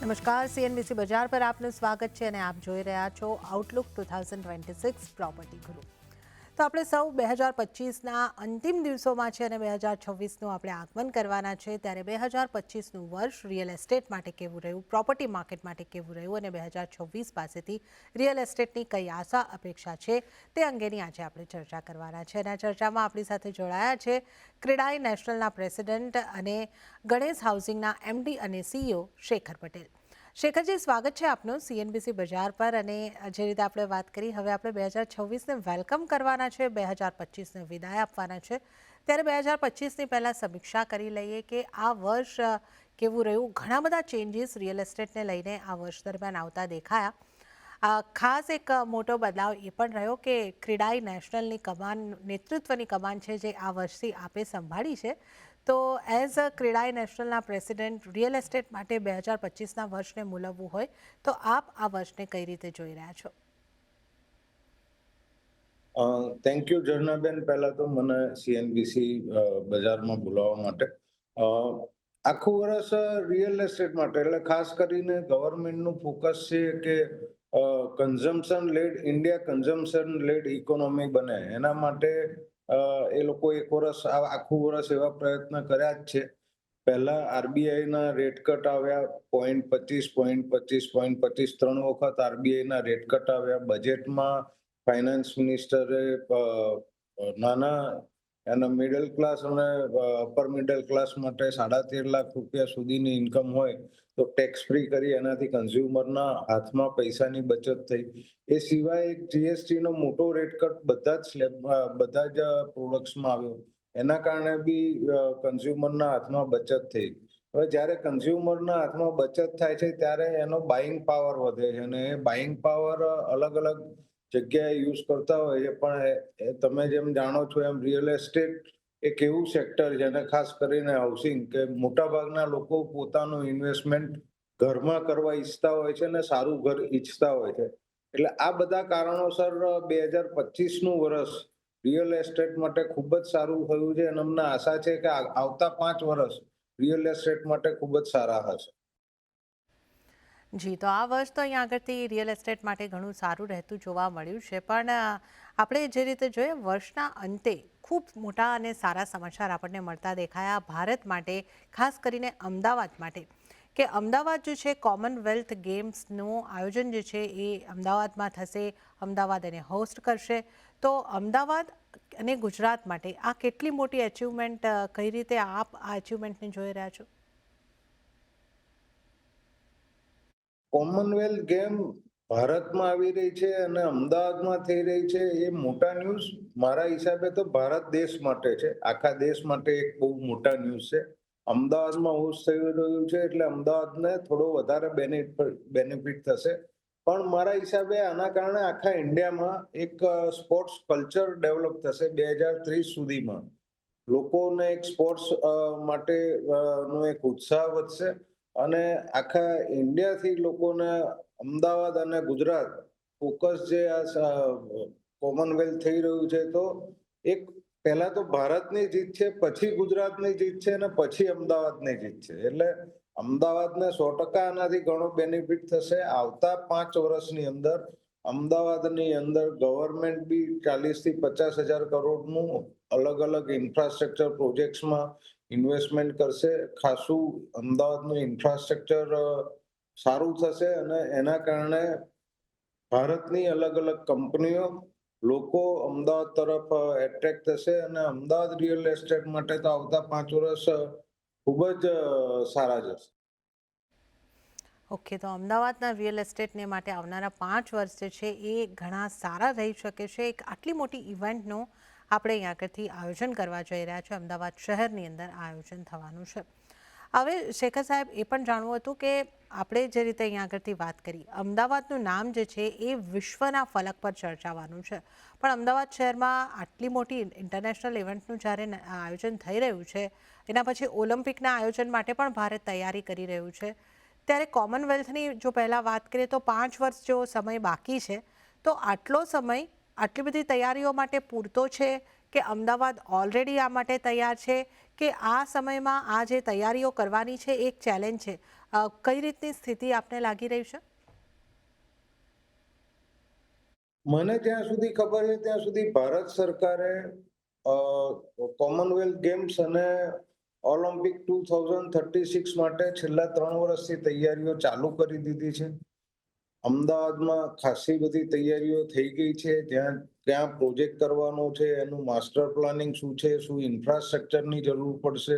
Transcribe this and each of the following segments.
નમસ્કાર, સીએનબીસી બજાર પર આપનું સ્વાગત છે અને આપ જોઈ રહ્યા છો આઉટલુક 2026 પ્રોપર્ટી ગુરુ. તો આપણે સૌ 2025ના અંતિમ દિવસોમાં છે અને 2026નું આપણે આગમન કરવાના છે. ત્યારે 2025નું વર્ષ રિયલ એસ્ટેટ માટે કેવું રહ્યું, પ્રોપર્ટી માર્કેટ માટે કેવું રહ્યું અને 2026 પાસેથી રિયલ એસ્ટેટની કઈ આશા અપેક્ષા છે તે અંગેની આજે આપણે ચર્ચા કરવાના છે. અને આ ચર્ચામાં આપણી સાથે જોડાયા છે ક્રેડાઈ નેશનલના પ્રેસિડેન્ટ અને ગણેશ હાઉસિંગના એમડી અને સીઈઓ શેખર પટેલ. શેખરજી, સ્વાગત છે આપનું સીએનબીસી બજાર પર. અને જે રીતે આપણે વાત કરી, હવે આપણે 2026ને વેલકમ કરવાના છે, 2025ને વિદાય આપવાના છે. ત્યારે 2025ની પહેલાં સમીક્ષા કરી લઈએ કે આ વર્ષ કેવું રહ્યું. ઘણા બધા ચેન્જીસ રિયલ એસ્ટેટને લઈને આ વર્ષ દરમિયાન આવતા દેખાયા. ખાસ એક મોટો બદલાવ એ પણ રહ્યો કે ક્રેડાઈ નેશનલની કમાન, નેતૃત્વની કમાન છે જે આ વર્ષથી આપે સંભાળી છે. તો એઝ અ ક્રેડાઈ નેશનલના પ્રેસિડેન્ટ, રિયલ એસ્ટેટ માટે 2025ના વર્ષને મૂલવવું હોય તો આપ આ વર્ષને કઈ રીતે જોઈ રહ્યા છો? થેન્ક યુ ઝરણાબેન. પહેલા તો મને સીએનબીસી બજારમાં બોલાવવા માટે. આખું વર્ષ રિયલ એસ્ટેટ માટે, એટલે ખાસ કરીને ગવર્મેન્ટનું ફોકસ છે કે consumption lead India, consumption lead economy બને. એના માટે એ લોકો એક વર્ષ, આખું વર્ષ એવા પ્રયત્ન કર્યા જ છે. પહેલા આરબીઆઈના રેટ કટ આવ્યા, 0.25, 0.25, 3 વખત આરબીઆઈના રેટ કટ આવ્યા. બજેટમાં ફાઇનાન્સ મિનિસ્ટરે નાના અને મિડલ ક્લાસ અને અપર મિડલ ક્લાસ માટે 13.5 લાખ રૂપિયા સુધીની ઇન્કમ હોય તો ટેક્સ ફ્રી કરી, એનાથી કન્ઝ્યુમરના હાથમાં પૈસાની બચત થઈ. એ સિવાય એક જીએસટી નો મોટો રેટ કટ બધા જ પ્રોડક્ટ્સમાં આવ્યો. એના કારણે બી કન્ઝ્યુમરના હાથમાં બચત થઈ. હવે જ્યારે કન્ઝ્યુમરના હાથમાં બચત થાય છે ત્યારે એનો બાઇંગ પાવર વધે છે, અને એ બાઇંગ પાવર અલગ અલગ જગ્યાએ યુઝ કરતા હોય છે. પણ તમે જેમ જાણો છો એમ રિયલ એસ્ટેટ એક એવું સેક્ટર છે, અને ખાસ કરીને હાઉસિંગ, કે મોટાભાગના લોકો પોતાનું ઇન્વેસ્ટમેન્ટ ઘરમાં કરવા ઈચ્છતા હોય છે અને સારું ઘર ઈચ્છતા હોય છે. એટલે આ બધા કારણોસર 2025નું વર્ષ રિયલ એસ્ટેટ માટે ખૂબ જ સારું થયું છે, અને અમને આશા છે કે આવતા 5 વર્ષ રિયલ એસ્ટેટ માટે ખૂબ જ સારા હશે. જી, તો આ વર્ષ તો અહીંયા આગળથી રિયલ એસ્ટેટ માટે ઘણું સારું રહેતું જોવા મળ્યું છે. પણ આપણે જે રીતે જોઈએ, વર્ષના અંતે ખૂબ મોટા અને સારા સમાચાર આપણને મળતા દેખાયા ભારત માટે, ખાસ કરીને અમદાવાદ માટે. કે અમદાવાદ જે છે, કોમનવેલ્થ ગેમ્સનું આયોજન જે છે એ અમદાવાદમાં થશે. અમદાવાદ એને હોસ્ટ કરશે. તો અમદાવાદ અને ગુજરાત માટે આ કેટલી મોટી અચીવમેન્ટ, કઈ રીતે આપ આ અચીવમેન્ટને જોઈ રહ્યા છો? કોમનવેલ્થ ગેમ ભારતમાં આવી રહી છે અને અમદાવાદમાં થઈ રહી છે, એ મોટા ન્યૂઝ મારા હિસાબે તો ભારત દેશ માટે છે. આખા દેશ માટે એક બહુ મોટા ન્યૂઝ છે. અમદાવાદમાં હોસ્ટ થઈ રહ્યું છે એટલે અમદાવાદને થોડો વધારે બેનિફિટ થશે. પણ મારા હિસાબે આના કારણે આખા ઇન્ડિયામાં એક સ્પોર્ટ્સ કલ્ચર ડેવલપ થશે 2030 સુધીમાં. લોકોને એક સ્પોર્ટ્સ માટે નો એક ઉત્સાહ વધશે, અને આખા ઇન્ડિયાથી લોકોને અમદાવાદ અને ગુજરાત ફોકસ જે આ કોમનવેલ્થ થઈ રહ્યું છે, તો એક પહેલા તો ભારતની જીત છે, પછી ગુજરાતની જીત છે, અને પછી અમદાવાદની જીત છે. એટલે અમદાવાદને 100% આનાથી ઘણો બેનિફિટ થશે. આવતા 5 વર્ષની અંદર અમદાવાદની અંદર ગવર્મેન્ટ બી 40 થી 50 હજાર કરોડનું અલગ અલગ ઇન્ફ્રાસ્ટ્રક્ચર પ્રોજેક્ટ્સમાં ઇન્વેસ્ટમેન્ટ કરશે. ખાસું અમદાવાદનું ઇન્ફ્રાસ્ટ્રક્ચર સારું થશે, અને એના કારણે ભારતની અલગ અલગ કંપનીઓ, લોકો અમદાવાદ તરફ એટ્રેક્ટ થશે, અને અમદાવાદ રિયલ એસ્ટેટ માટે તો આવતા 5 વર્ષ ખૂબ જ સારા જશે. ઓકે, તો અમદાવાદના રિયલ એસ્ટેટને માટે આવનારા 5 વર્ષ જે છે એ ઘણા સારા રહી શકે છે. એક આટલી મોટી ઇવેન્ટનું આપણે અહીં આગળથી આયોજન કરવા જઈ રહ્યા છે. અમદાવાદ શહેરની અંદર આયોજન થવાનું છે. હવે શેખર સાહેબ, એ પણ જાણવું હતું કે આપણે જે રીતે અહીં આગળથી વાત કરી, અમદાવાદનું નામ જે છે એ વિશ્વના ફલક પર ચર્ચાવાનું છે. પણ અમદાવાદ શહેરમાં આટલી મોટી ઇન્ટરનેશનલ ઇવેન્ટનું જ્યારે આયોજન થઈ રહ્યું છે, એના પછી ઓલિમ્પિકના આયોજન માટે પણ ભારત તૈયારી કરી રહ્યું છે. ત્યારે કોમનવેલ્થની જો પહેલાં વાત કરીએ તો 5 વર્ષ જેવો સમય બાકી છે. તો આટલો સમય આટલી બધી તૈયારીઓ માટે પૂરતો છે કે અમદાવાદ ઓલરેડી આ માટે તૈયાર છે કે આ સમયમાં આ જે તૈયારીઓ કરવાની છે એક ચેલેન્જ છે? કઈ રીતની સ્થિતિ આપને લાગી રહી છે? મને જ્યાં સુધી ખબર છે ત્યાં સુધી ભારત સરકારે કોમનવેલ્થ ગેમ્સ અને ઓલિમ્પિક 2036 માટે છેલ્લા 3 વર્ષથી તૈયારીઓ ચાલુ કરી દીધી છે. અમદાવાદમાં ખાસી બધી તૈયારીઓ થઈ ગઈ છે. ત્યાં પ્રોજેક્ટ કરવાનો છે, એનું માસ્ટર પ્લાનિંગ શું છે, શું ઇન્ફ્રાસ્ટ્રક્ચરની જરૂર પડશે,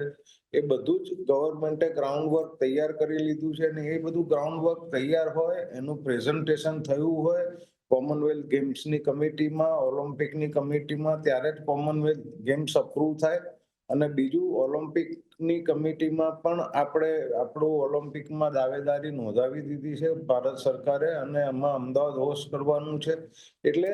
એ બધું જ ગવર્મેન્ટે ગ્રાઉન્ડ વર્ક તૈયાર કરી લીધું છે. અને એ બધું ગ્રાઉન્ડ વર્ક તૈયાર હોય, એનું પ્રેઝન્ટેશન થયું હોય કોમનવેલ્થ ગેમ્સની કમિટીમાં, ઓલિમ્પિકની કમિટીમાં, ત્યારે જ કોમનવેલ્થ ગેમ્સ અપ્રૂવ થાય. અને બીજું, ઓલિમ્પિકની કમિટીમાં પણ આપણે આપણું ઓલિમ્પિકમાં દાવેદારી નોંધાવી દીધી છે ભારત સરકારે, અને એમાં અમદાવાદ હોસ્ટ કરવાનું છે. એટલે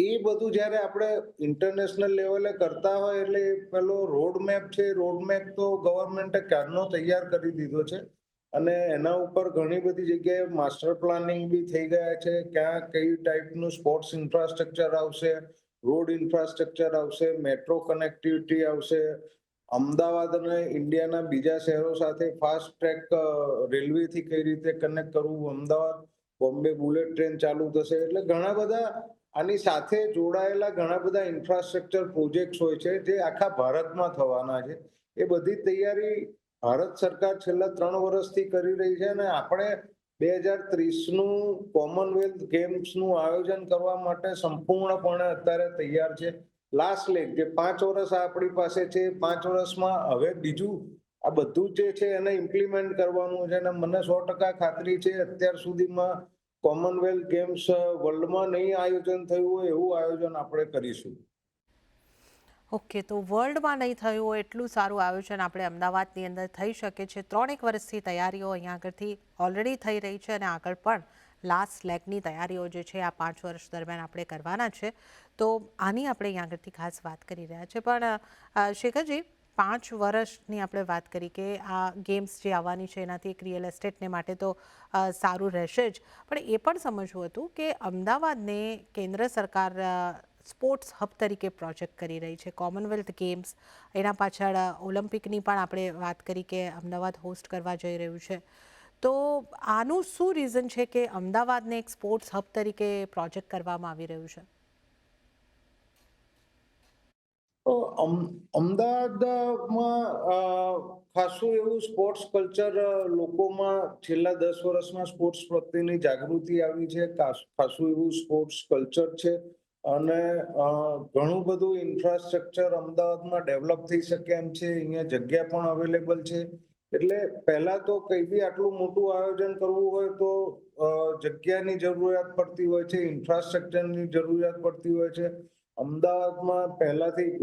એ બધું જ્યારે આપણે ઇન્ટરનેશનલ લેવલે કરતા હોય એટલે પેલો રોડ મેપ છે, રોડ મેપ તો ગવર્મેન્ટે ક્યારનો તૈયાર કરી દીધો છે. અને એના ઉપર ઘણી બધી જગ્યાએ માસ્ટર પ્લાનિંગ બી થઈ ગયા છે. ક્યાં કઈ ટાઈપનું સ્પોર્ટ્સ ઇન્ફ્રાસ્ટ્રક્ચર આવશે, રોડ ઇન્ફ્રાસ્ટ્રક્ચર આવશે, મેટ્રો કનેક્ટિવિટી આવશે, અમદાવાદ અને ઇન્ડિયાના બીજા શહેરો સાથે ફાસ્ટ ટ્રેક રેલવેથી કઈ રીતે કનેક્ટ કરવું, અમદાવાદ બોમ્બે બુલેટ ટ્રેન ચાલુ થશે. એટલે ઘણા બધા આની સાથે જોડાયેલા ઘણા બધા ઇન્ફ્રાસ્ટ્રક્ચર પ્રોજેક્ટ્સ હોય છે જે આખા ભારતમાં થવાના છે. એ બધી તૈયારી ભારત સરકાર છેલ્લા 3 વર્ષથી કરી રહી છે. અને આપણે 2030નું કોમનવેલ્થ ગેમ્સનું આયોજન કરવા માટે સંપૂર્ણપણે અત્યારે તૈયાર છે. લાસ્ટ લેગ જે 5 વર્ષ આપણી પાસે છે, 5 વર્ષમાં હવે બીજું આ બધું જે છે એને ઇમ્પ્લિમેન્ટ કરવાનું છે. અને મને 100% ખાતરી છે અત્યાર સુધીમાં કોમનવેલ્થ ગેમ્સ વર્લ્ડમાં નહીં આયોજન થયું હોય એવું આયોજન આપણે કરીશું. ઓકે, તો વર્લ્ડમાં નહીં થયું હોય એટલું સારું આયોજન આપણે અમદાવાદની અંદર થઈ શકે છે. 3 વર્ષથી તૈયારીઓ અહીંયા આગળથી ઓલરેડી થઈ રહી છે અને આગળ પણ લાસ્ટ લેગની તૈયારીઓ જે છે આ 5 વર્ષ દરમિયાન આપણે કરવાના છે. તો આની આપણે અહીંયા આગળથી ખાસ વાત કરી રહ્યા છે. પણ શેખરજી, 5 વર્ષની આપણે વાત કરી કે આ ગેમ્સ જે આવવાની છે એનાથી એક રિયલ એસ્ટેટને માટે તો સારું રહેશે જ, પણ એ પણ સમજવું હતું કે અમદાવાદને કેન્દ્ર સરકાર સ્પોર્ટ્સ હબ તરીકે પ્રોજેક્ટ કરી રહી છે. કોમનવેલ્થ ગેમ્સ, એના પાછળ ઓલિમ્પિકની પણ આપણે વાત કરી કે અમદાવાદ હોસ્ટ કરવા જઈ રહ્યું છે. તો આનું શું રીઝન છે કે અમદાવાદને એક સ્પોર્ટ્સ હબ તરીકે પ્રોજેક્ટ કરવામાં આવી રહ્યું છે? તો અમદાવાદમાં ખાસું એવું સ્પોર્ટ્સ કલ્ચર લોકોમાં છેલ્લા 10 વર્ષમાં સ્પોર્ટ્સ પ્રત્યેની જાગૃતિ આવી છે. ખાસું એવું સ્પોર્ટ્સ કલ્ચર છે. અને ઘણું બધું ઇન્ફ્રાસ્ટ્રક્ચર અમદાવાદમાં ડેવલપ થઈ શકે એમ છે. અહીંયા જગ્યા પણ અવેલેબલ છે. એટલે પહેલા તો કઈ બી આટલું મોટું આયોજન કરવું હોય તો જગ્યાની જરૂરિયાત પડતી હોય છે, ઇન્ફ્રાસ્ટ્રક્ચરની જરૂરિયાત પડતી હોય છે. અમદાવાદમાં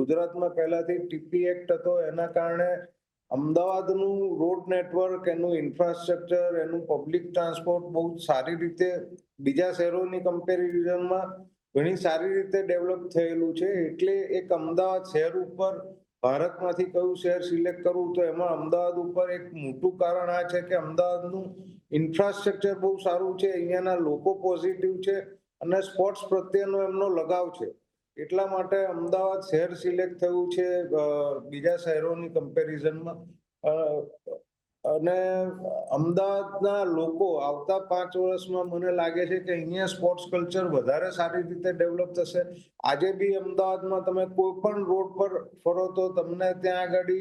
ગુજરાતમાં પહેલાથી ટીપી એક્ટ હતો. એના કારણે અમદાવાદનું રોડ નેટવર્ક, એનું ઇન્ફ્રાસ્ટ્રક્ચર, એનું પબ્લિક ટ્રાન્સપોર્ટ બહુ સારી રીતે બીજા શહેરોની કમ્પેરિઝનમાં ઘણી સારી રીતે ડેવલપ થયેલું છે. એટલે એક અમદાવાદ શહેર ઉપર ભારતમાંથી કયું શહેર સિલેક્ટ કરવું, તો એમાં અમદાવાદ ઉપર એક મોટું કારણ આ છે કે અમદાવાદનું ઇન્ફ્રાસ્ટ્રક્ચર બહુ સારું છે, અહીંયાના લોકો પોઝિટિવ છે અને સ્પોર્ટ્સ પ્રત્યેનો એમનો લગાવ છે. એટલા માટે અમદાવાદ શહેર સિલેક્ટ થયું છે બીજા શહેરોની કમ્પેરિઝનમાં. અને અમદાવાદના લોકો આવતા 5 વર્ષમાં મને લાગે છે કે અહીંયા સ્પોર્ટ્સ કલ્ચર વધારે સારી રીતે ડેવલપ થશે. આજે બી અમદાવાદમાં તમે કોઈ પણ રોડ પર ફરો તો તમને ત્યાં આગળ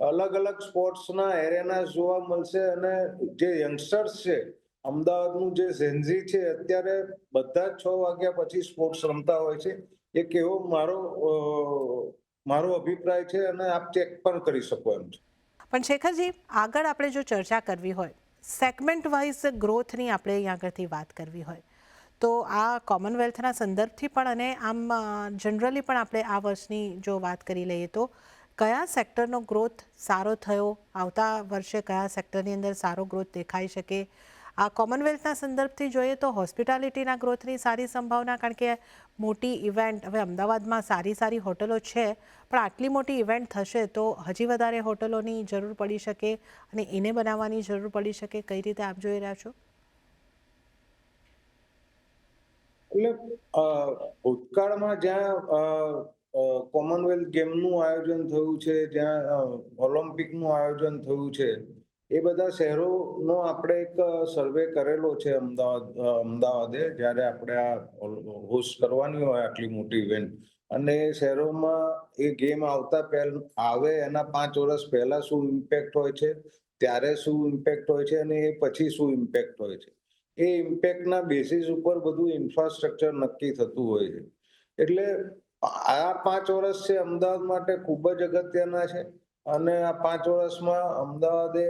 અલગ અલગ સ્પોર્ટ્સના એરેનાસ જોવા મળશે. અને જે યંગસ્ટર્સ છે, અમદાવાદનું જે ઝેન્ઝી છે, અત્યારે બધા જ 6 વાગ્યા પછી સ્પોર્ટ્સ રમતા હોય છે. એક એવો મારો અભિપ્રાય છે અને આપ ચેક પણ કરી શકો એમ છે. પણ શેખરજી, આગળ આપણે જો ચર્ચા કરવી હોય, સેગમેન્ટ વાઇઝ ગ્રોથની આપણે અહીં આગળથી વાત કરવી હોય, તો આ કોમનવેલ્થના સંદર્ભથી પણ અને આમ જનરલી પણ આપણે આ વર્ષની જો વાત કરી લઈએ તો કયા સેક્ટરનો ગ્રોથ સારો થયો, આવતા વર્ષે કયા સેક્ટરની અંદર સારો ગ્રોથ દેખાઈ શકે? આ કોમનવેલ્થના સંદર્ભથી જોઈએ તો હોસ્પિટાલિટીના ગ્રોથની સારી સંભાવના, કારણ કે મોટી ઇવેન્ટ, હવે અમદાવાદમાં સારી હોટલો છે, પણ આટલી મોટી ઇવેન્ટ થશે તો હજી વધારે હોટલોની જરૂર પડી શકે અને એને બનાવવાની જરૂર પડી શકે. કઈ રીતે આપ જોઈ રહ્યા છો? એટલે ભૂતકાળમાં જ્યાં કોમનવેલ્થ ગેમનું આયોજન થયું છે, જ્યાં ઓલિમ્પિકનું આયોજન થયું છે, એ બધા શહેરોનો આપણે એક સર્વે કરેલો છે અમદાવાદે, જ્યારે આપણે આ હોસ્ટ કરવાની હોય આટલી મોટી ઇવેન્ટ, અને એ શહેરોમાં એ ગેમ આવે એના 5 વર્ષ પહેલા શું ઇમ્પેક્ટ હોય છે, ત્યારે શું ઇમ્પેક્ટ હોય છે અને એ પછી શું ઇમ્પેક્ટ હોય છે. એ ઇમ્પેક્ટના બેસિસ ઉપર બધું ઇન્ફ્રાસ્ટ્રક્ચર નક્કી થતું હોય છે. એટલે આ 5 વર્ષ છે અમદાવાદ માટે ખૂબ જ અગત્યના છે, અને આ 5 વર્ષમાં અમદાવાદે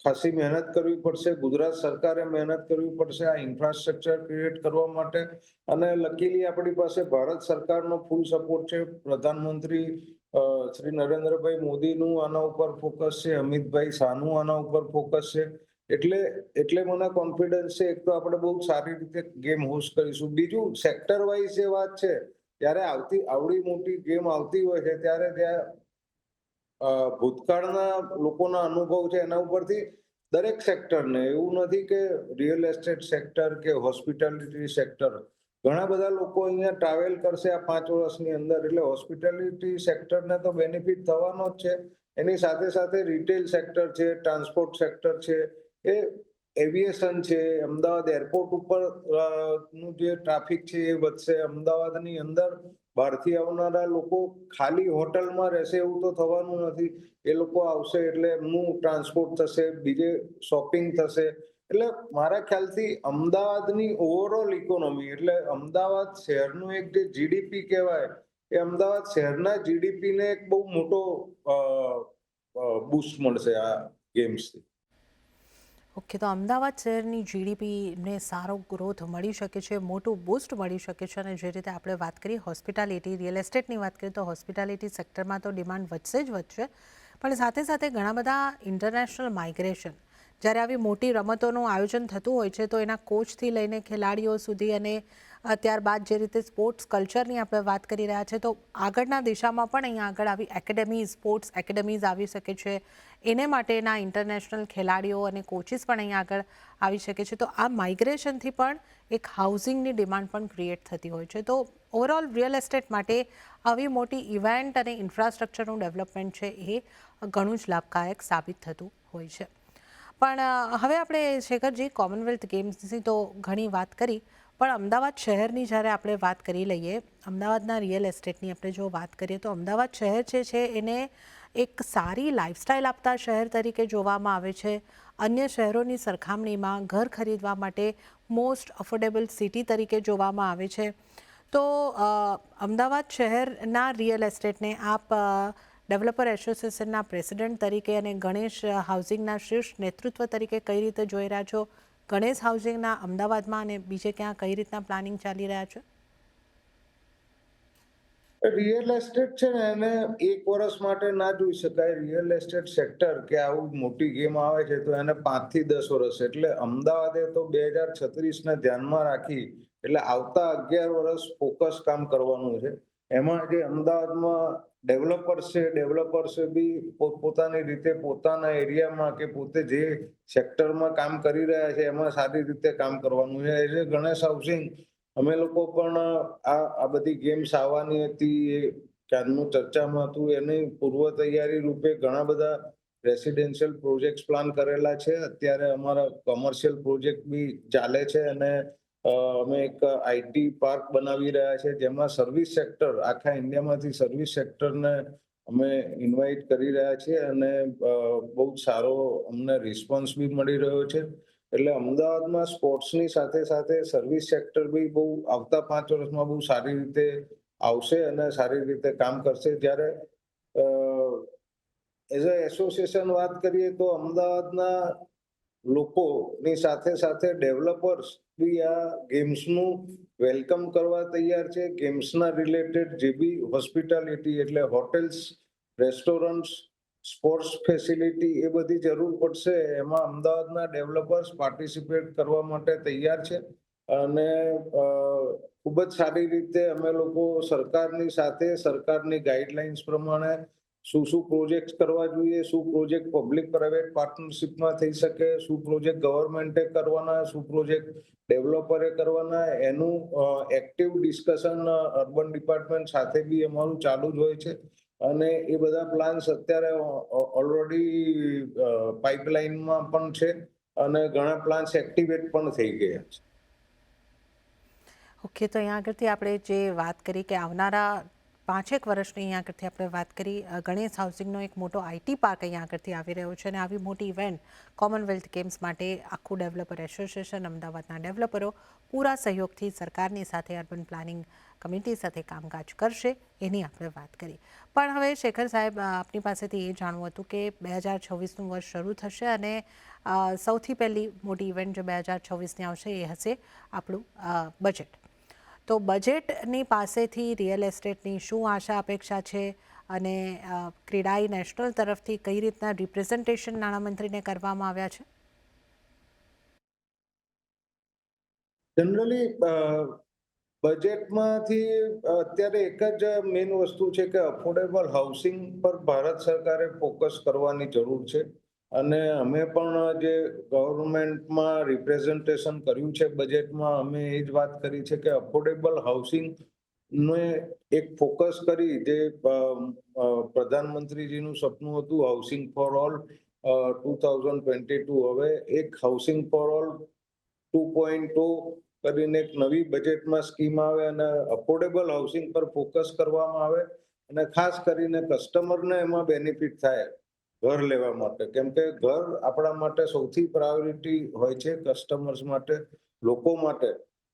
ખાસી મહેનત કરવી પડશે. ગુજરાત સરકારે મહેનત કરવી પડશે આ ઇન્ફ્રાસ્ટ્રક્ચર ક્રિએટ કરવા માટે, અને લકીલી આપણી પાસે ભારત સરકારનો ફૂલ સપોર્ટ છે. પ્રધાનમંત્રી શ્રી નરેન્દ્રભાઈ મોદીનું આના ઉપર ફોકસ છે, અમિતભાઈ શાહનું આના ઉપર ફોકસ છે. એટલે મને કોન્ફિડન્સ છે. એક તો આપણે બહુ સારી રીતે ગેમ હોસ્ટ કરીશું. બીજું, સેક્ટર વાઇઝ જે વાત છે, ત્યારે આવડી મોટી ગેમ આવતી હોય છે ત્યારે ત્યાં ભૂતકાળના લોકોના અનુભવ છે એના ઉપરથી દરેક સેક્ટરને, એવું નથી કે રિયલ એસ્ટેટ સેક્ટર કે હોસ્પિટાલિટી સેક્ટર, ઘણા બધા લોકો અહીંયા ટ્રાવેલ કરશે આ 5 વર્ષની અંદર, એટલે હોસ્પિટાલિટી સેક્ટરને તો બેનિફિટ થવાનો જ છે. એની સાથે સાથે રિટેલ સેક્ટર છે, ટ્રાન્સપોર્ટ સેક્ટર છે, એ એવિએશન છે, અમદાવાદ એરપોર્ટ ઉપર નું જે ટ્રાફિક છે એ વધશે. અમદાવાદની અંદર બહારથી આવનારા લોકો ખાલી હોટલમાં રહેશે એવું તો થવાનું નથી. એ લોકો આવશે એટલે એમનું ટ્રાન્સપોર્ટ થશે, બીજે શોપિંગ થશે. એટલે મારા ખ્યાલથી અમદાવાદની ઓવરઓલ ઇકોનોમી, એટલે અમદાવાદ શહેરનું એક જે જીડીપી કહેવાય, એ અમદાવાદ શહેરના જીડીપીને એક બહુ મોટો બૂસ્ટ મળશે આ ગેમ્સથી. ઓકે, તો અમદાવાદ શહેરની જીડીપીને સારો ગ્રોથ મળી શકે છે, મોટું બૂસ્ટ મળી શકે છે. અને જે રીતે આપણે વાત કરીએ હોસ્પિટાલિટી, રિયલ એસ્ટેટની વાત કરીએ તો હોસ્પિટાલિટી સેક્ટરમાં તો ડિમાન્ડ વધશે જ વધશે, પણ સાથે સાથે ઘણા બધા ઇન્ટરનેશનલ માઇગ્રેશન, જ્યારે આવી મોટી રમતોનું આયોજન થતું હોય છે તો એના કોચથી લઈને ખેલાડીઓ સુધી, અને ત્યારબાદ જે રીતે સ્પોર્ટ્સ કલ્ચરની આપણે વાત કરી રહ્યા છીએ, તો આગળના દિશામાં પણ અહીંયા આગળ આવી એકેડેમીઝ, સ્પોર્ટ્સ એકેડેમીઝ આવી શકે છે. એને માટેના ઇન્ટરનેશનલ ખેલાડીઓ અને કોચિસ પણ અહીંયા આગળ આવી શકે છે. તો આ માઇગ્રેશનથી પણ એક હાઉસિંગની ડિમાન્ડ પણ ક્રિએટ થતી હોય છે. તો ઓવરઓલ રિયલ એસ્ટેટ માટે આવી મોટી ઇવેન્ટ અને ઇન્ફ્રાસ્ટ્રક્ચરનું ડેવલપમેન્ટ છે એ ઘણું જ લાભદાયક સાબિત થતું હોય છે. પણ હવે આપણે શેખરજી કોમનવેલ્થ ગેમ્સની તો ઘણી વાત કરી, પણ અમદાવાદ શહેરની જ્યારે આપણે વાત કરી લઈએ, અમદાવાદના રિયલ એસ્ટેટની આપણે જો વાત કરીએ તો અમદાવાદ શહેર છે એને એક સારી લાઇફસ્ટાઇલ આપતા શહેર તરીકે જોવામાં આવે છે. અન્ય શહેરોની સરખામણીમાં ઘર ખરીદવા માટે મોસ્ટ અફોર્ડેબલ સિટી તરીકે જોવામાં આવે છે. તો અમદાવાદ શહેરના રિયલ એસ્ટેટને આપ ડેવલપર એસોસિએશનના પ્રેસિડેન્ટ તરીકે અને ગણેશ હાઉસિંગના શીર્ષ નેતૃત્વ તરીકે કઈ રીતે જોઈ રહ્યા છો? ગણેશ હાઉસિંગના અમદાવાદમાં અને બીજે ક્યાં કઈ રીતના પ્લાનિંગ ચાલી રહ્યા છે? રિયલ એસ્ટેટ છે ને, એને એક વર્ષ માટે ના જોઈ શકાય. રિયલ એસ્ટેટ સેક્ટર કે આવું મોટી ગેમ આવે છે તો એને 5 થી 10 વર્ષ, એટલે અમદાવાદે તો 2036 ને ધ્યાનમાં રાખી એટલે આવતા 11 વર્ષ ફોકસ કામ કરવાનું છે. એમાં જે અમદાવાદમાં ડેવલપર્સે બી પોતાની રીતે પોતાના એરિયામાં કે પોતે જે સેક્ટરમાં કામ કરી રહ્યા છે એમાં સારી રીતે કામ કરવાનું છે. એટલે ગણેશ હાઉસિંગ, અમે લોકો પણ આ બધી ગેમ્સ આવવાની હતી એ ક્યારનું ચર્ચામાં હતું, એની પૂર્વ તૈયારી રૂપે ઘણા બધા રેસિડેન્શિયલ પ્રોજેક્ટ પ્લાન કરેલા છે. અત્યારે અમારા કોમર્શિયલ પ્રોજેક્ટ બી ચાલે છે, અને અમે એક આઈટી પાર્ક બનાવી રહ્યા છે જેમાં સર્વિસ સેક્ટર, આખા ઇન્ડિયામાંથી સર્વિસ સેક્ટરને અમે ઇન્વાઇટ કરી રહ્યા છીએ, અને બહુ સારો અમને રિસ્પોન્સ બી મળી રહ્યો છે. એટલે અમદાવાદમાં સ્પોર્ટ્સની સાથે સાથે સર્વિસ સેક્ટર બી બહુ આવતા 5 વર્ષમાં બહુ સારી રીતે આવશે અને સારી રીતે કામ કરશે. જ્યારે એઝ અ એસોસિએશન વાત કરીએ તો અમદાવાદના લોકોની સાથે સાથે ડેવલપર્સ બી આ ગેમ્સનું વેલકમ કરવા તૈયાર છે. ગેમ્સના રિલેટેડ જે બી હોસ્પિટાલિટી, એટલે હોટેલ્સ, રેસ્ટોરન્ટ્સ, સ્પોર્ટ્સ ફેસિલિટી, એ બધી જરૂર પડશે એમાં અમદાવાદના ડેવલપર્સ પાર્ટિસિપેટ કરવા માટે તૈયાર છે. અને ખૂબ જ સારી રીતે અમે લોકો સરકારની સાથે સરકારની ગાઈડલાઇન્સ પ્રમાણે શું પ્રોજેક્ટ કરવા જોઈએ, શું પ્રોજેક્ટ પબ્લિક પ્રાઇવેટ પાર્ટનરશિપમાં થઈ શકે, શું પ્રોજેક્ટ ગવર્મેન્ટે કરવાના, શું પ્રોજેક્ટ ડેવલપરે કરવાના, એનું એક્ટિવ ડિસ્કશન અર્બન ડિપાર્ટમેન્ટ સાથે બી અમારું ચાલુ જ હોય છે. અને એ બધા પ્લાન્સ અત્યારે ઓલરેડી પાઇપલાઇનમાં પણ છે અને ઘણા પ્લાન્સ એક્ટિવેટ પણ થઈ ગયા છે. ઓકે, તો અહીંયા આગળથી આપણે જે વાત કરી કે આવનારા 5 વર્ષની અહીંયા આગળથી આપણે વાત કરી, ગણેશ હાઉસિંગનો એક મોટો આઈટી પાર્ક અહીંયા આગળથી આવી રહ્યો છે અને આવી મોટી ઇવેન્ટ કોમનવેલ્થ ગેમ્સ માટે આખું ડેવલપર એસોસિએશન, અમદાવાદના ડેવલપરો પૂરા સહયોગથી સરકારની સાથે અર્બન પ્લાનિંગ કમિટી સાથે કામકાજ કરશે, એની આપણે વાત કરી. પણ હવે શેખર સાહેબ, આપની પાસેથી એ જાણવું હતું કે 2026નું વર્ષ શરૂ થશે અને સૌથી પહેલી મોટી ઇવેન્ટ જો 2026ની આવશે એ હશે આપણું બજેટ. તો બજેટની પાસેથી રિયલ એસ્ટેટની શું આશા અપેક્ષા છે અને ક્રેડાઈ નેશનલ તરફથી કઈ રીતના રિપ્રેઝન્ટેશન નાણામંત્રીને કરવામાં આવ્યા છે? જનરલી બજેટમાંથી અત્યારે એક જ મેઇન વસ્તુ છે કે અફોર્ડેબલ હાઉસિંગ પર ભારત સરકારે ફોકસ કરવાની જરૂર છે. અને અમે પણ જે ગવર્મેન્ટમાં રિપ્રેઝન્ટેશન કર્યું છે બજેટમાં, અમે એ જ વાત કરી છે કે અફોર્ડેબલ હાઉસિંગ ને એક ફોકસ કરી, જે પ્રધાનમંત્રીજીનું સપનું હતું હાઉસિંગ ફોર ઓલ 2022, હવે એક હાઉસિંગ ફોર ઓલ 2.0 કરીને એક નવી બજેટમાં સ્કીમ આવે અને અફોર્ડેબલ હાઉસિંગ પર ફોકસ કરવામાં આવે અને ખાસ કરીને કસ્ટમરને એમાં બેનિફિટ થાય ઘર લેવા માટે. કેમ કે ઘર આપણા માટે સૌથી પ્રાયોરિટી હોય છે, કસ્ટમર્સ માટે, લોકો માટે.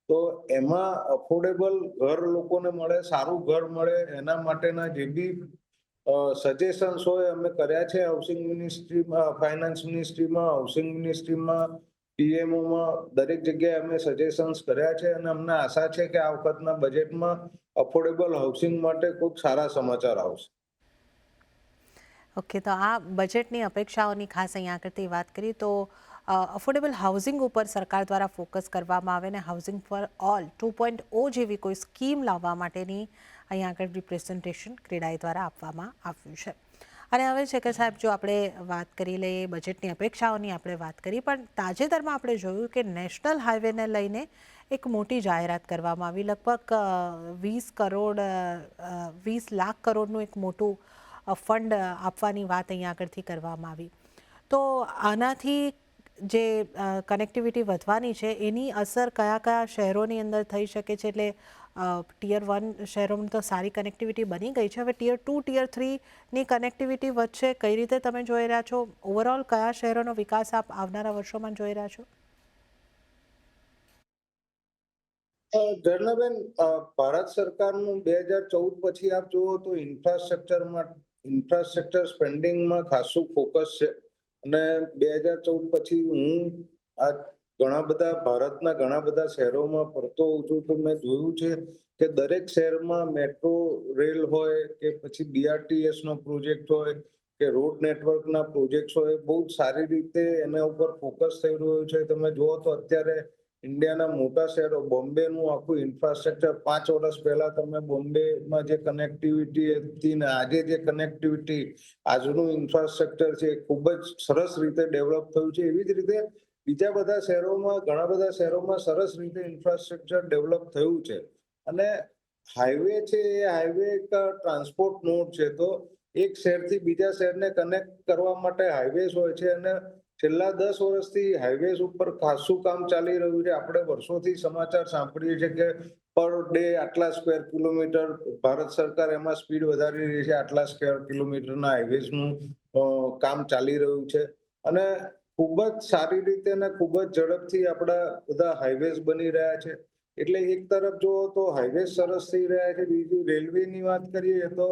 તો એમાં અફોર્ડેબલ ઘર લોકોને મળે, સારું ઘર મળે, એના માટેના જે બી સજેશન્સ હોય અમે કર્યા છે હાઉસિંગ મિનિસ્ટ્રીમાં, ફાઇનાન્સ મિનિસ્ટ્રીમાં, હાઉસિંગ મિનિસ્ટ્રીમાં, પીએમઓમાં, દરેક જગ્યાએ અમે સજેશન્સ કર્યા છે અને અમને આશા છે કે આ વખતના બજેટમાં અફોર્ડેબલ હાઉસિંગ માટે ખૂબ સારા સમાચાર આવશે. ઓકે, તો આ બજેટની અપેક્ષાઓની ખાસ અહીંયા આગળથી વાત કરી તો અફોર્ડેબલ હાઉસિંગ ઉપર સરકાર દ્વારા ફોકસ કરવામાં આવે અને હાઉસિંગ ફોર ઓલ 2.0 જેવી કોઈ સ્કીમ લાવવા માટેની અહીંયા આગળ રિપ્રેઝન્ટેશન ક્રેડાઈ દ્વારા આપવામાં આવ્યું છે. અને હવે શેખર સાહેબ, જો આપણે વાત કરી લઈએ બજેટની અપેક્ષાઓની, આપણે વાત કરી, પણ તાજેતરમાં આપણે જોયું કે નેશનલ હાઈવેને લઈને એક મોટી જાહેરાત કરવામાં આવી. લગભગ 20 લાખ કરોડનું એક મોટું ફંડ આપવાની વાત અહીંયા આગળથી કરવામાં આવી. તો આનાથી જે કનેક્ટિવિટી વધવાની છે એની અસર કયા કયા શહેરોની અંદર થઈ શકે છે? એટલે ટિયર 1 શહેરોમાં તો સારી કનેક્ટિવિટી બની ગઈ છે, હવે ટિયર 2, ટિયર 3ની કનેક્ટિવિટી વધશે, કઈ રીતે તમે જોઈ રહ્યા છો? ઓવરઓલ કયા શહેરોનો વિકાસ આપ આવનારા વર્ષોમાં જોઈ રહ્યા છો? ઝરણાબેન, ભારત સરકારનું 2014 પછી આપ જુઓ તો ઇન્ફ્રાસ્ટ્રક્ચર સ્પેન્ડિંગમાં ખાસું ફોકસ છે. અને 2014 પછી હું આ ઘણા બધા ભારતના ઘણા બધા શહેરોમાં ફરતો હોઉં છું તો મેં જોયું છે કે દરેક શહેરમાં મેટ્રો રેલ હોય કે પછી BRTS નો પ્રોજેક્ટ હોય કે રોડ નેટવર્કના પ્રોજેક્ટ હોય, બહુ જ સારી રીતે એના ઉપર ફોકસ થઈ રહ્યું છે. તમે જુઓ તો અત્યારે ઇન્ડિયાના મોટા શહેરો, બોમ્બેનું આખું ઇન્ફ્રાસ્ટ્રક્ચર, 5 વર્ષ પહેલા તમે બોમ્બેમાં જે કનેક્ટિવિટી હતી ને આજે જે કનેક્ટિવિટી, આજનું ઇન્ફ્રાસ્ટ્રક્ચર છે, ખૂબ જ સરસ રીતે ડેવલપ થયું છે. એવી જ રીતે બીજા બધા શહેરોમાં, ઘણા બધા શહેરોમાં સરસ રીતે ઇન્ફ્રાસ્ટ્રક્ચર ડેવલપ થયું છે. અને હાઈવે છે, એ હાઈવે એક ટ્રાન્સપોર્ટ નોડ છે. તો એક શહેરથી બીજા શહેરને કનેક્ટ કરવા માટે હાઈવેઝ હોય છે અને છેલ્લા 10 વર્ષથી હાઈવેઝ ઉપર ખાસું કામ ચાલી રહ્યું છે. આપણે વર્ષોથી સમાચાર સાંભળીએ છીએ કે પર ડે આટલા સ્ક્વેર કિલોમીટર, ભારત સરકાર એમાં સ્પીડ વધારી રહી છે, આટલા સ્ક્વેર કિલોમીટરના હાઈવેઝનું કામ ચાલી રહ્યું છે. અને ખૂબ જ સારી રીતે અને ખૂબ જ ઝડપથી આપણા બધા હાઈવેઝ બની રહ્યા છે. એટલે એક તરફ જુઓ તો હાઈવેઝ સરસ થઈ રહ્યા છે. બીજું રેલવેની વાત કરીએ તો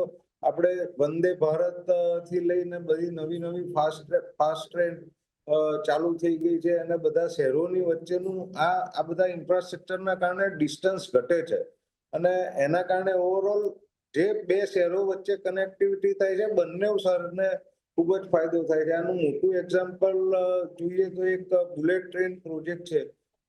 આપણે વંદે ભારત થી લઈને બધી નવી નવી ફાસ્ટ ટ્રેન ચાલુ થઈ ગઈ છે અને બધા શહેરોની વચ્ચેનું આ બધા ઇન્ફ્રાસ્ટ્રક્ચરના કારણે ડિસ્ટન્સ ઘટે છે અને એના કારણે ઓવરઓલ જે બે શહેરો વચ્ચે કનેક્ટિવિટી થાય છે, બંને શહેરને ખૂબ જ ફાયદો થાય છે. આનું મોટું એક્ઝામ્પલ જોઈએ તો એક બુલેટ ટ્રેન પ્રોજેક્ટ છે.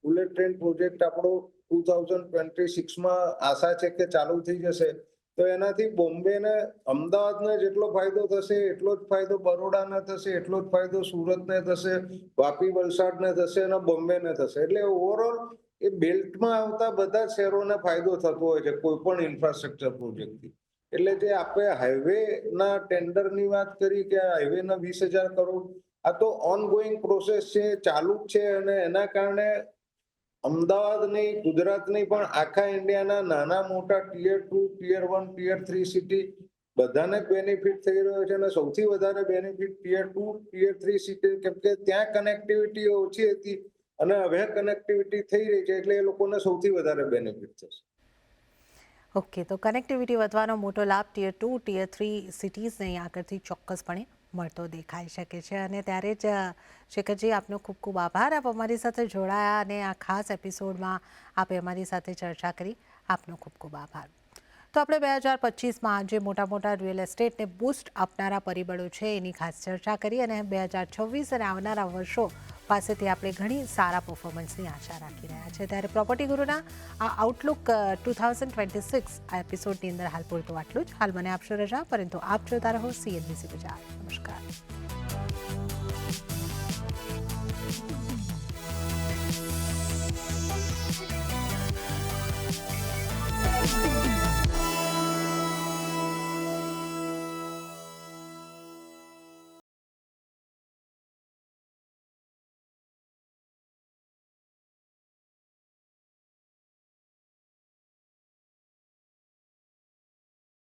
બુલેટ ટ્રેન પ્રોજેક્ટ આપણો 2026માં આશા છે કે ચાલુ થઈ જશે. તો એનાથી બોમ્બેને અમદાવાદને જેટલો ફાયદો થશે એટલો જ ફાયદો બરોડાને થશે, એટલો જ ફાયદો સુરતને થશે, વાપી વલસાડને થશે અને બોમ્બેને થશે. એટલે ઓવરઓલ એ બેલ્ટમાં આવતા બધા જ શહેરોને ફાયદો થતો હોય છે કોઈ પણ ઇન્ફ્રાસ્ટ્રક્ચર પ્રોજેક્ટથી. એટલે જે આપણે હાઈવેના ટેન્ડરની વાત કરી કે હાઈવેના 20,000 કરોડ, આ તો ઓનગોઈંગ પ્રોસેસ છે, ચાલુ જ છે. અને એના કારણે અમદાવાદ નહીં, ગુજરાત નહીં, પણ આખા ઇન્ડિયાના નાના મોટા ટિયર 2, ટિયર 1, ટિયર 3 સિટી બધાને બેનિફિટ થઈ રહ્યો છે. અને સૌથી વધારે બેનિફિટ ટિયર 2, ટિયર 3 સિટી, કેમ કે ત્યાં કનેક્ટિવિટી ઓછી હતી અને હવે કનેક્ટિવિટી થઈ રહી છે, એટલે એ લોકોને સૌથી વધારે બેનિફિટ થશે. ઓકે, તો કનેક્ટિવિટી વધવાનો મોટો લાભ ટિયર 2, ટિયર 3 સિટીઝને અહીં આગળથી ચોક્કસપણે મળતો દેખાઈ શકે છે. અને ત્યારે જ શેખરજી, આપનો ખૂબ ખૂબ આભાર. આપ અમારી સાથે જોડાયા અને આ ખાસ એપિસોડમાં આપે અમારી સાથે ચર્ચા કરી. આપનો ખૂબ ખૂબ આભાર. તો આપણે 2025માં જે મોટા મોટા રિયલ એસ્ટેટને બૂસ્ટ આપનારા પરિબળો છે એની ખાસ ચર્ચા કરી અને 2026 અને આવનારા વર્ષો પાસેથી આપણે ઘણી સારા પરફોર્મન્સની આશા રાખી રહ્યા છે. ત્યારે પ્રોપર્ટી ગુરુના આ આઉટલુક 2026 આ એપિસોડની અંદર હાલ પૂરતું આટલું જ. હાલ મને આપશો રજા, પરંતુ આપ જોતા રહો CNBC બજાર. નમસ્કાર.